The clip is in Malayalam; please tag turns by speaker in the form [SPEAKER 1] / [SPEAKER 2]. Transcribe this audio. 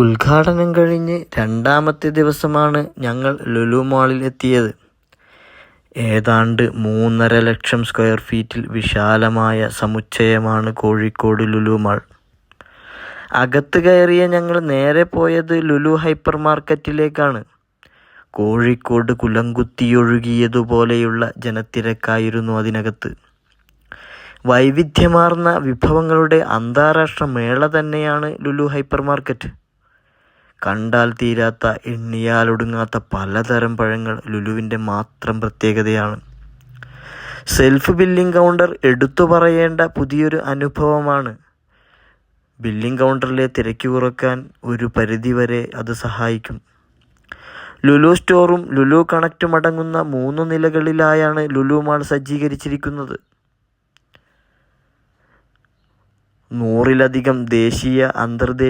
[SPEAKER 1] ഉദ്ഘാടനം കഴിഞ്ഞ് രണ്ടാമത്തെ ദിവസമാണ് ഞങ്ങൾ ലുലു മാളിൽ എത്തിയത്. ഏതാണ്ട് 3.5 ലക്ഷം സ്ക്വയർ ഫീറ്റിൽ വിശാലമായ സമുച്ചയമാണ് കോഴിക്കോട് ലുലു മാൾ. അകത്ത് കയറിയ ഞങ്ങൾ നേരെ പോയത് ലുലു ഹൈപ്പർ മാർക്കറ്റിലേക്കാണ്. കോഴിക്കോട് കുലംകുത്തിയൊഴുകിയതുപോലെയുള്ള ജനത്തിരക്കായിരുന്നു അതിനകത്ത്. വൈവിധ്യമാർന്ന വിഭവങ്ങളുടെ അന്താരാഷ്ട്ര മേള തന്നെയാണ് ലുലു ഹൈപ്പർ മാർക്കറ്റ്. കണ്ടാൽ തീരാത്ത, എണ്ണിയാലൊടുങ്ങാത്ത പലതരം പഴങ്ങൾ ലുലുവിൻ്റെ മാത്രം പ്രത്യേകതയാണ്. സെൽഫ് ബില്ലിംഗ് കൗണ്ടർ എടുത്തു പറയേണ്ട പുതിയൊരു അനുഭവമാണ്. ബില്ലിംഗ് കൗണ്ടറിലെ തിരക്ക് കുറയ്ക്കാൻ ഒരു പരിധിവരെ അത് സഹായിക്കും. ലുലു സ്റ്റോറും ലുലു കണക്റ്റും അടങ്ങുന്ന 3 നിലകളിലായാണ് ലുലു മാൾ സജ്ജീകരിച്ചിരിക്കുന്നത്. 100-ലധികം ദേശീയ, അന്തർദേശീയ